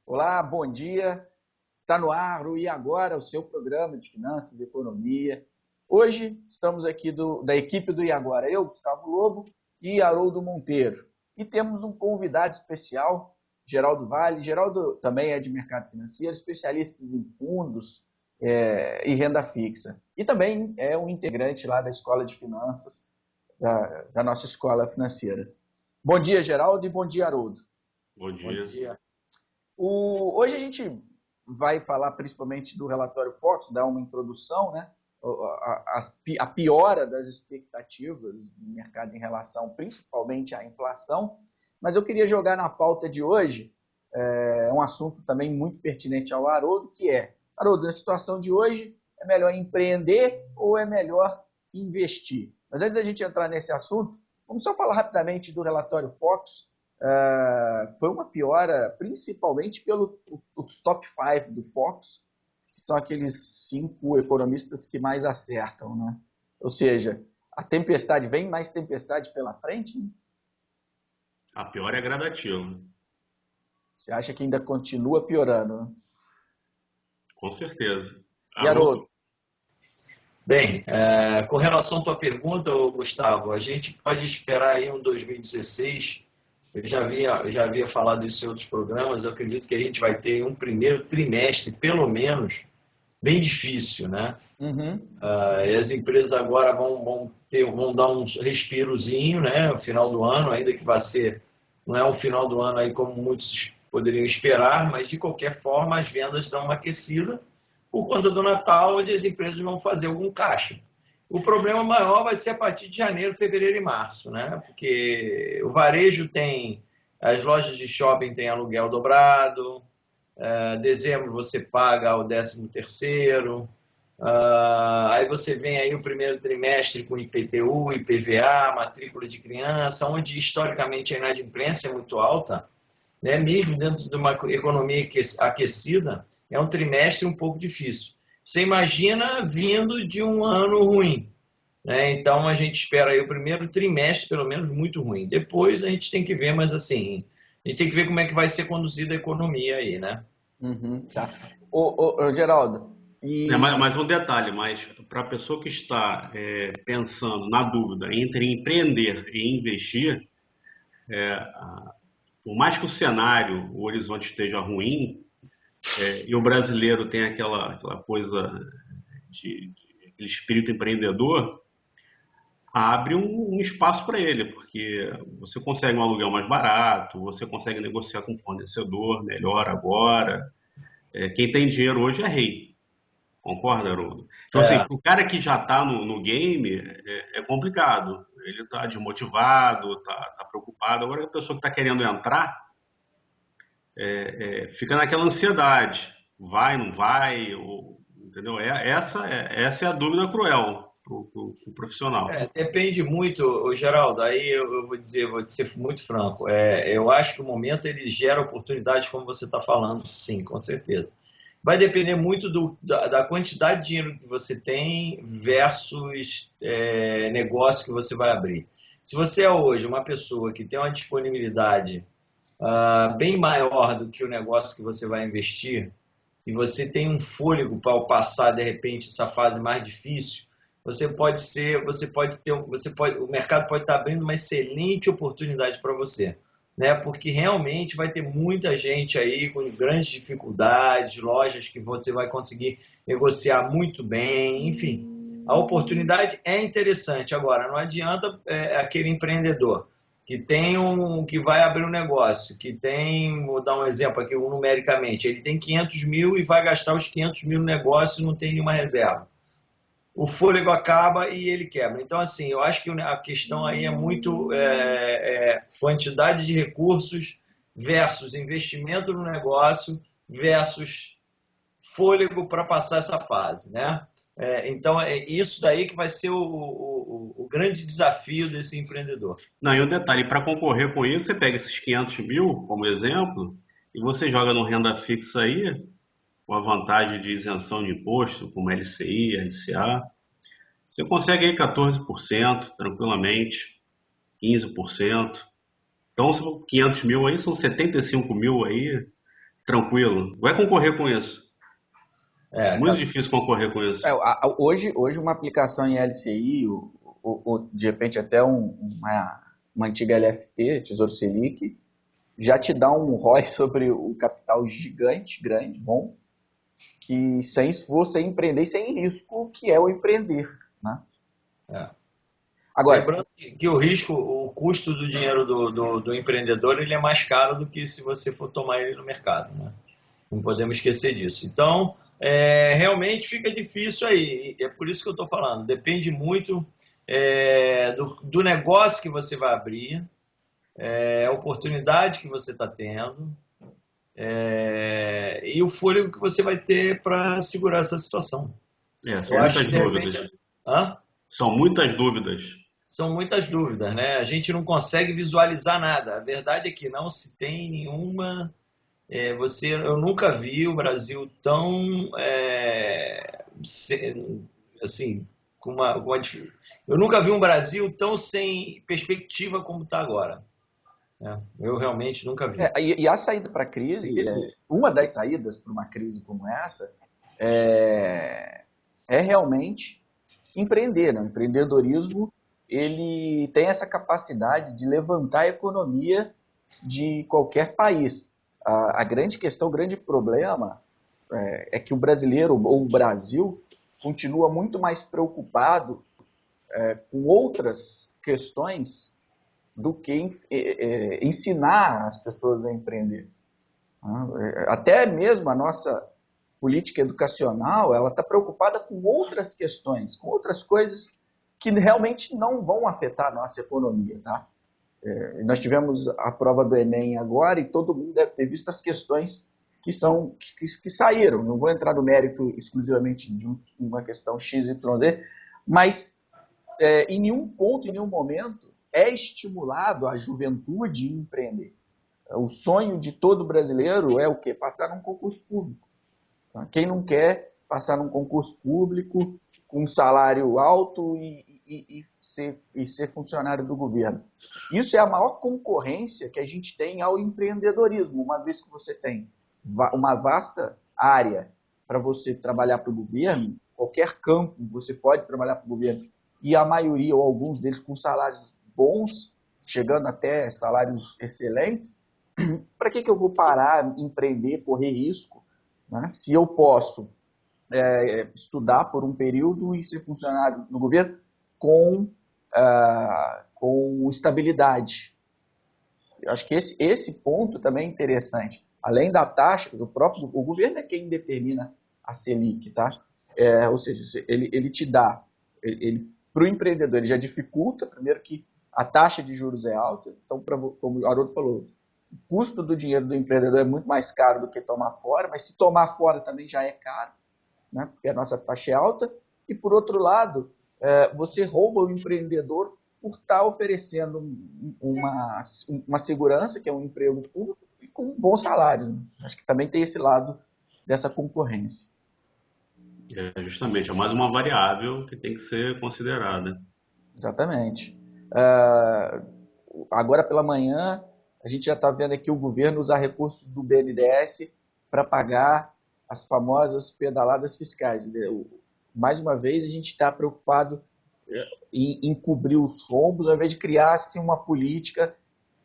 Olá, bom dia. Está no ar o E Agora, o seu programa de finanças e economia. Hoje estamos aqui da equipe do E Agora, eu, Gustavo Lobo e Haroldo Monteiro. E temos um convidado especial, Geraldo Vale. Geraldo também é de mercado financeiro, especialista em fundos e renda fixa. E também é um integrante lá da Escola de Finanças, da nossa escola financeira. Bom dia, Geraldo, e bom dia, Haroldo. Bom dia. Bom dia. Hoje a gente vai falar principalmente do relatório Fox, dar uma introdução, né? A piora das expectativas do mercado em relação principalmente à inflação, mas eu queria jogar na pauta de hoje um assunto também muito pertinente ao Haroldo, que é, Haroldo, na situação de hoje, é melhor empreender ou é melhor investir? Mas antes da gente entrar nesse assunto, vamos só falar rapidamente do relatório Fox. Foi uma piora principalmente pelos top 5 do Fox, que são aqueles 5 economistas que mais acertam, né? Ou seja, a tempestade, vem mais tempestade pela frente, né? A piora é gradativa. Você acha que ainda continua piorando, né? Com certeza. E Haroldo? Bem, com relação à tua pergunta, Gustavo, a gente pode esperar aí um 2016. Eu já havia falado isso em outros programas. Eu acredito que a gente vai ter um primeiro trimestre, pelo menos, bem difícil, né? E as empresas agora vão dar um respirozinho, né? No final do ano, ainda que não é um final do ano aí como muitos poderiam esperar, mas de qualquer forma as vendas dão uma aquecida por conta do Natal, onde as empresas vão fazer algum caixa. O problema maior vai ser a partir de janeiro, fevereiro e março, né? Porque o varejo as lojas de shopping têm aluguel dobrado, dezembro você paga o 13º, aí você vem aí o primeiro trimestre com IPTU, IPVA, matrícula de criança, onde historicamente a inadimplência é muito alta, né? Mesmo dentro de uma economia aquecida, é um trimestre um pouco difícil. Você imagina vindo de um ano ruim, né? Então a gente espera aí o primeiro trimestre, pelo menos, muito ruim. Depois a gente tem que ver, mas assim, a gente tem que ver como é que vai ser conduzida a economia aí, né? Tá. Geraldo. Mais um detalhe, mas para a pessoa que está pensando, na dúvida, entre empreender e investir, por mais que o cenário, o horizonte esteja ruim, e o brasileiro tem aquela coisa de aquele espírito empreendedor, abre um espaço para ele, porque você consegue um aluguel mais barato, você consegue negociar com o fornecedor melhor agora. Quem tem dinheiro hoje é rei. Concorda, Haroldo? Então, assim, o cara que já está no game é complicado. Ele está desmotivado, está preocupado. Agora, a pessoa que está querendo entrar fica naquela ansiedade. Vai, não vai, entendeu? Essa é a dúvida cruel para o profissional. Depende muito, Geraldo, aí eu vou ser muito franco. Eu acho que o momento ele gera oportunidades, como você está falando, sim, com certeza. Vai depender muito da quantidade de dinheiro que você tem versus negócio que você vai abrir. Se você é hoje uma pessoa que tem uma disponibilidade bem maior do que o negócio que você vai investir, e você tem um fôlego para passar, de repente, essa fase mais difícil, o mercado pode estar abrindo uma excelente oportunidade para você, né? Porque realmente vai ter muita gente aí com grandes dificuldades, lojas que você vai conseguir negociar muito bem, enfim. A oportunidade é interessante. Agora, não adianta aquele empreendedor que vai abrir um negócio, vou dar um exemplo aqui numericamente, ele tem 500 mil e vai gastar os 500 mil no negócio e não tem nenhuma reserva. O fôlego acaba e ele quebra. Então, assim, eu acho que a questão aí é muito quantidade de recursos versus investimento no negócio versus fôlego para passar essa fase, né? Então, é isso daí que vai ser o grande desafio desse empreendedor. Não, e um detalhe, para concorrer com isso, você pega esses 500 mil como exemplo e você joga no renda fixa aí, com a vantagem de isenção de imposto, como LCI, LCA, você consegue aí 14%, tranquilamente, 15%. Então, 500 mil aí são 75 mil aí, tranquilo. Vai concorrer com isso. Muito Cara, difícil concorrer com isso. Hoje uma aplicação em LCI, ou de repente até uma antiga LFT, Tesouro Selic, já te dá um ROI sobre o capital gigante, grande, bom, que sem esforço, sem empreender e sem risco, que é o empreender, né? Agora, lembrando que o risco, o custo do dinheiro do empreendedor, ele é mais caro do que se você for tomar ele no mercado, né? Não podemos esquecer disso. Então, realmente fica difícil aí. É por isso que eu estou falando. Depende muito do negócio que você vai abrir, a oportunidade que você está tendo e o fôlego que você vai ter para segurar essa situação. São Eu acho muitas que, de dúvidas. repente... Hã? São muitas dúvidas. São muitas dúvidas, né? A gente não consegue visualizar nada. A verdade é que não se tem nenhuma... eu nunca vi o Brasil tão... assim, eu nunca vi um Brasil tão sem perspectiva como está agora. Eu realmente nunca vi. E a saída para a crise, uma das saídas para uma crise como essa, é realmente empreender, né? O empreendedorismo, ele tem essa capacidade de levantar a economia de qualquer país. A grande questão, o grande problema é que o brasileiro, ou o Brasil, continua muito mais preocupado com outras questões do que ensinar as pessoas a empreender. Até mesmo a nossa política educacional, ela está preocupada com outras questões, com outras coisas que realmente não vão afetar a nossa economia, tá? Nós tivemos a prova do Enem agora e todo mundo deve ter visto as questões que saíram. Não vou entrar no mérito exclusivamente de uma questão XYZ, mas em nenhum ponto, em nenhum momento, é estimulado a juventude a empreender. O sonho de todo brasileiro é o quê? Passar num concurso público. Quem não quer passar num concurso público com um salário alto e ser funcionário do governo? Isso é a maior concorrência que a gente tem ao empreendedorismo, uma vez que você tem uma vasta área para você trabalhar para o governo, qualquer campo você pode trabalhar para o governo, e a maioria ou alguns deles com salários bons, chegando até salários excelentes. Para que eu vou parar, empreender, correr risco, né? Se eu posso estudar por um período e ser funcionário do governo com estabilidade. Eu acho que esse ponto também é interessante. Além da taxa, o governo é quem determina a Selic, tá? Ou seja, ele te dá, para o empreendedor, ele já dificulta, primeiro que a taxa de juros é alta, então, como o Haroldo falou, o custo do dinheiro do empreendedor é muito mais caro do que tomar fora, mas se tomar fora também já é caro, né? Porque a nossa taxa é alta. E, por outro lado, você rouba o empreendedor por estar oferecendo uma segurança, que é um emprego público, e com um bom salário, né? Acho que também tem esse lado dessa concorrência. Justamente, é mais uma variável que tem que ser considerada. Exatamente. Agora pela manhã, a gente já está vendo aqui o governo usar recursos do BNDES para pagar as famosas pedaladas fiscais. Mais uma vez, a gente está preocupado em cobrir os rombos, ao invés de criar assim, uma política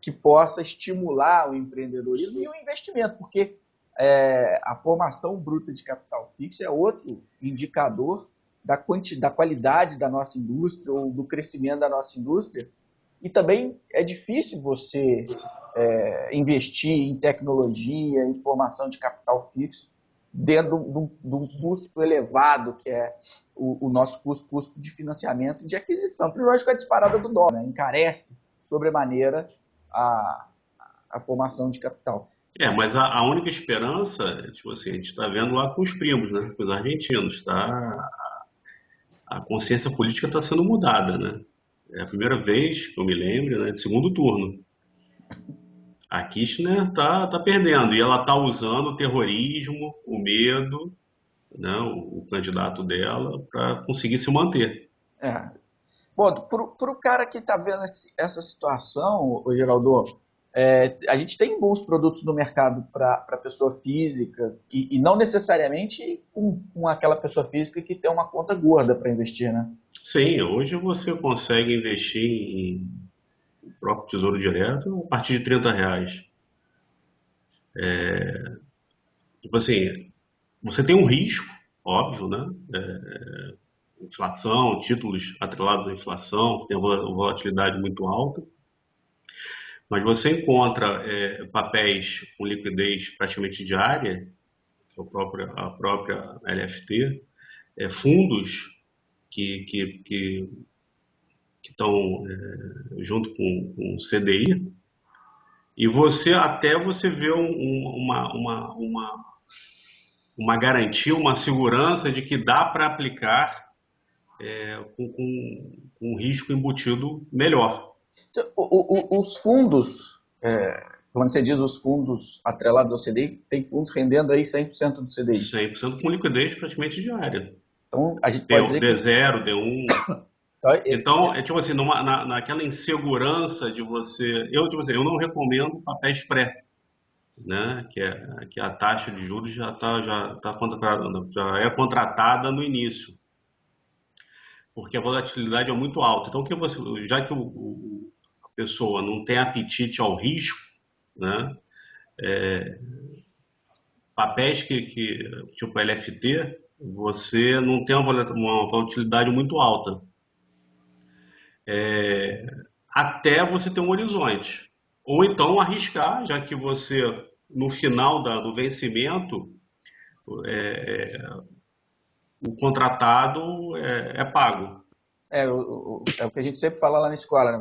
que possa estimular o empreendedorismo e o investimento, porque a formação bruta de capital fixo é outro indicador da qualidade da nossa indústria ou do crescimento da nossa indústria. E também é difícil você investir em tecnologia, em formação de capital fixo, dentro de um custo elevado, que é o nosso custo de financiamento e de aquisição. Principalmente com a disparada do dólar, né? Encarece sobremaneira a formação de capital. Mas a única esperança, tipo assim, a gente está vendo lá com os primos, né? Com os argentinos, tá? A consciência política está sendo mudada, né? É a primeira vez que eu me lembro, né, de segundo turno. A Kirchner tá perdendo e ela está usando o terrorismo, o medo, né, o candidato dela, para conseguir se manter. Bom, para o cara que está vendo essa situação, Geraldo, A gente tem bons produtos no mercado para pessoa física e não necessariamente com aquela pessoa física que tem uma conta gorda para investir, né? Sim, hoje você consegue investir em próprio Tesouro Direto a partir de R$ 30. Tipo assim, você tem um risco, óbvio, né? Inflação, títulos atrelados à inflação, tem uma volatilidade muito alta, mas você encontra papéis com liquidez praticamente diária, que é a própria LFT, fundos que estão junto com o CDI, e você vê uma garantia, uma segurança de que dá para aplicar com um risco embutido melhor. Os fundos, quando você diz os fundos atrelados ao CDI, tem fundos rendendo aí 100% do CDI. 100% com liquidez praticamente diária. Então, a gente pode dizer D0, D1. Então, tipo assim, naquela insegurança de você... Eu não recomendo papéis pré, né? Que a taxa de juros já é contratada no início, porque a volatilidade é muito alta. Então, já que a pessoa não tem apetite ao risco, né? Papéis tipo LFT, você não tem uma volatilidade muito alta. Até você ter um horizonte. Ou então arriscar, já que você, no final do vencimento, o contratado é pago. É o que a gente sempre fala lá na escola, né?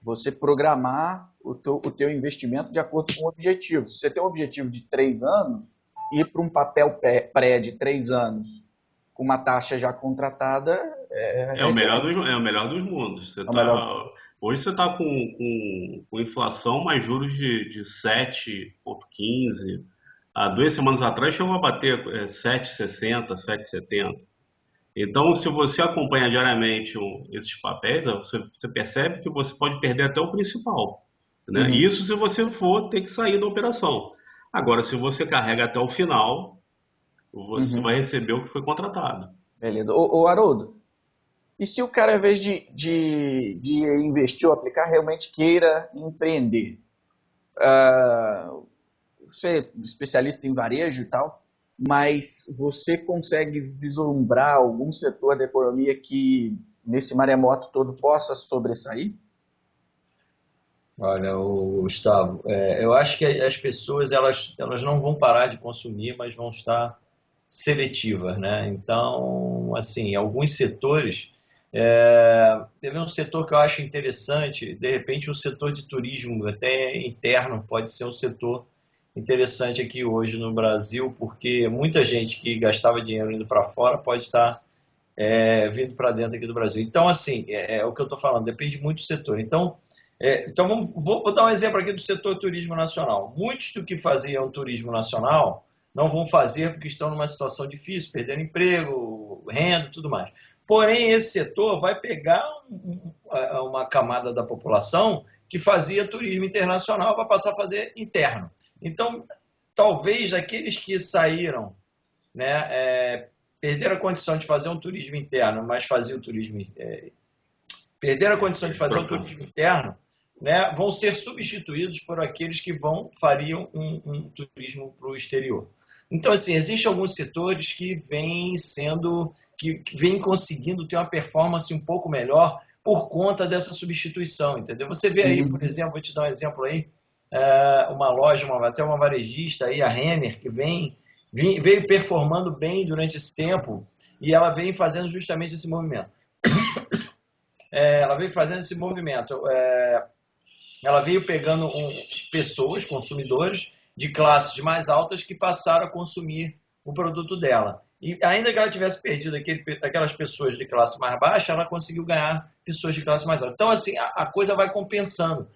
Você programar o teu investimento de acordo com o objetivo. Se você tem um objetivo de 3 anos, ir para um papel pré de 3 anos com uma taxa já contratada é o melhor dos mundos. Hoje você está com inflação mais juros de 7,15. Há 2 semanas atrás chegou a bater 7,60, 7,70. Então, se você acompanha diariamente esses papéis, você percebe que você pode perder até o principal, né? Uhum. Isso se você for ter que sair da operação. Agora, se você carrega até o final, você vai receber o que foi contratado. Beleza. Ô Haroldo, e se o cara, ao invés de investir ou aplicar, realmente queira empreender? Você é especialista em varejo e tal, mas você consegue vislumbrar algum setor da economia que, nesse maremoto todo, possa sobressair? Olha, Gustavo, eu acho que as pessoas elas não vão parar de consumir, mas vão estar seletivas, né? Então, assim, alguns setores... teve um setor que eu acho interessante, de repente o setor de turismo, até interno, pode ser um setor interessante aqui hoje no Brasil, porque muita gente que gastava dinheiro indo para fora pode estar vindo para dentro aqui do Brasil. Então, assim, é o que eu estou falando, depende muito do setor. Então vou dar um exemplo aqui do setor turismo nacional. Muitos do que faziam turismo nacional não vão fazer porque estão numa situação difícil, perdendo emprego, renda e tudo mais. Porém, esse setor vai pegar uma camada da população que fazia turismo internacional para passar a fazer interno. Então, talvez aqueles que saíram, né, perderam a condição de fazer um turismo interno, mas faziam o turismo... perderam a condição de fazer um turismo interno, né, vão ser substituídos por aqueles que fariam um turismo para o exterior. Então, assim, existem alguns setores que vêm conseguindo ter uma performance um pouco melhor por conta dessa substituição, entendeu? Você vê aí, por exemplo, vou te dar um exemplo aí, uma loja, até uma varejista aí, a Renner, que veio performando bem durante esse tempo e ela vem fazendo justamente esse movimento. Ela veio pegando pessoas, consumidores, de classes mais altas que passaram a consumir o produto dela. E ainda que ela tivesse perdido aquelas pessoas de classe mais baixa, ela conseguiu ganhar pessoas de classe mais alta. Então, assim, a coisa vai compensando.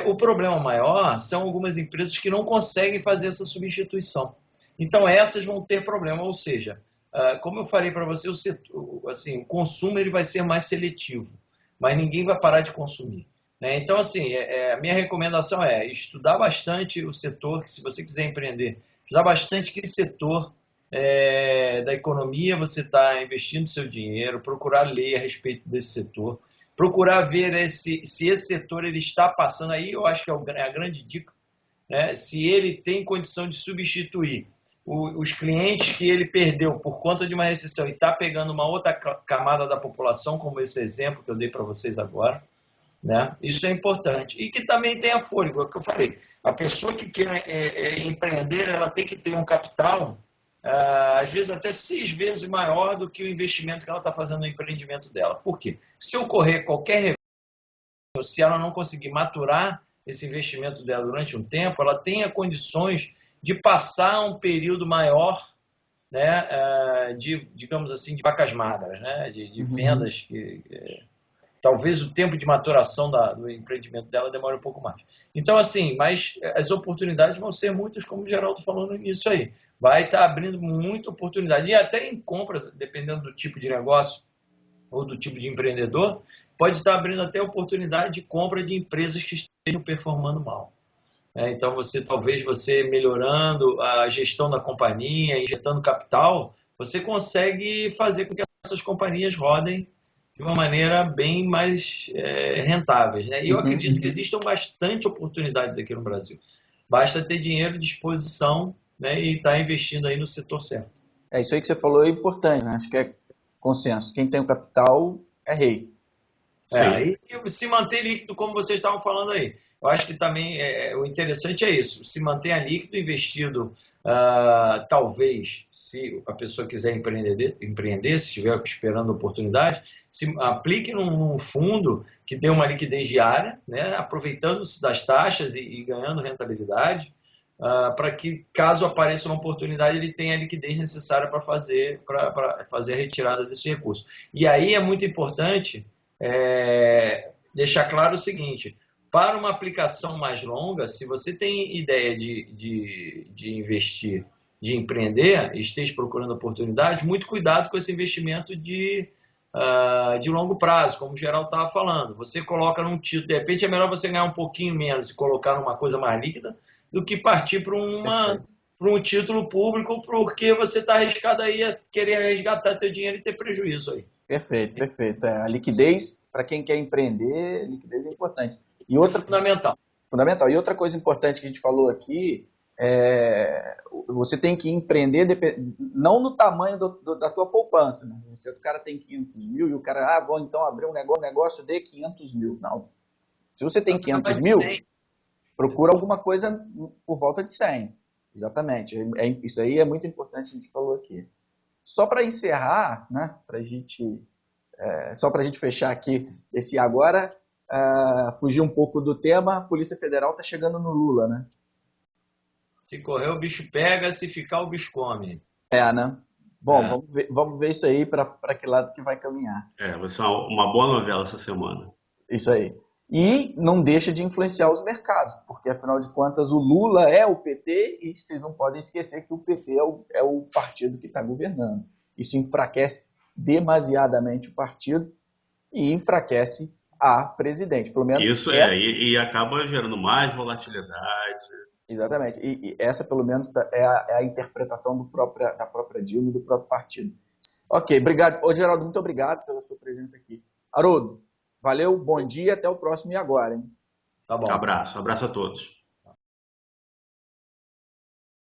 O problema maior são algumas empresas que não conseguem fazer essa substituição. Então, essas vão ter problema. Ou seja, como eu falei para você, o consumo ele vai ser mais seletivo, mas ninguém vai parar de consumir. né? Então, assim, a minha recomendação é estudar bastante o setor, que se você quiser empreender, estudar bastante que setor da economia você está investindo seu dinheiro, procurar ler a respeito desse setor, procurar ver se esse setor ele está passando aí, eu acho que é a grande dica, né? Se ele tem condição de substituir os clientes que ele perdeu por conta de uma recessão e está pegando uma outra camada da população, como esse exemplo que eu dei para vocês agora, né? Isso é importante. E que também tenha fôlego, é o que eu falei. A pessoa que quer empreender, ela tem que ter um capital, às vezes até 6 vezes maior do que o investimento que ela está fazendo no empreendimento dela. Por quê? Se ocorrer qualquer se ela não conseguir maturar esse investimento dela durante um tempo, ela tenha condições de passar um período maior, né, digamos assim, de vacas magras, né, de vendas que talvez o tempo de maturação do empreendimento dela demore um pouco mais. Então, assim, mas as oportunidades vão ser muitas, como o Geraldo falou no início aí. Vai estar abrindo muita oportunidade. E até em compras, dependendo do tipo de negócio ou do tipo de empreendedor, pode estar abrindo até oportunidade de compra de empresas que estejam performando mal. Então, talvez você melhorando a gestão da companhia, injetando capital, você consegue fazer com que essas companhias rodem de uma maneira bem mais rentáveis, né? E eu acredito que existam bastante oportunidades aqui no Brasil. Basta ter dinheiro à disposição, né, e estar investindo aí no setor certo. Isso aí que você falou é importante, né? Acho que é consenso. Quem tem o capital é rei. E se manter líquido, como vocês estavam falando aí. Eu acho que também o interessante é isso, se mantenha líquido, investido, talvez, se a pessoa quiser empreender, se estiver esperando oportunidade, se aplique num fundo que dê uma liquidez diária, né, aproveitando-se das taxas e ganhando rentabilidade, para que, caso apareça uma oportunidade, ele tenha a liquidez necessária para fazer a retirada desse recurso. E aí é muito importante deixar claro o seguinte: para uma aplicação mais longa, se você tem ideia de investir, de empreender, esteja procurando oportunidade, muito cuidado com esse investimento de longo prazo, como o Geraldo estava falando. Você coloca num título, de repente é melhor você ganhar um pouquinho menos e colocar numa coisa mais líquida do que partir para um título público, porque você está arriscado aí a querer resgatar teu dinheiro e ter prejuízo aí. Perfeito. A liquidez, para quem quer empreender, liquidez é importante. E outra, fundamental. E outra coisa importante que a gente falou aqui, você tem que empreender não no tamanho da tua poupança. Né? Se o cara tem 500 mil e o cara, vou então abrir um negócio de 500 mil. Não. Se você tem 500 mil, procura alguma coisa por volta de 100. Exatamente. Isso aí é muito importante, a gente falou aqui. Só para encerrar, né, só para a gente fechar aqui esse agora, fugir um pouco do tema, a Polícia Federal está chegando no Lula, né? Se correr o bicho pega, se ficar o bicho come. Né? Bom, vamos ver isso aí para que lado que vai caminhar. Vai ser uma boa novela essa semana. Isso aí. E não deixa de influenciar os mercados, porque afinal de contas o Lula é o PT e vocês não podem esquecer que o PT é o partido que está governando. Isso enfraquece demasiadamente o partido e enfraquece a presidente. Pelo menos isso e acaba gerando mais volatilidade. Exatamente. E essa, pelo menos, é a interpretação da própria Dilma e do próprio partido. Ok, obrigado. Ô, Geraldo, muito obrigado pela sua presença aqui. Haroldo, valeu, bom dia, até o próximo E Agora, hein? Tá bom. Abraço a todos.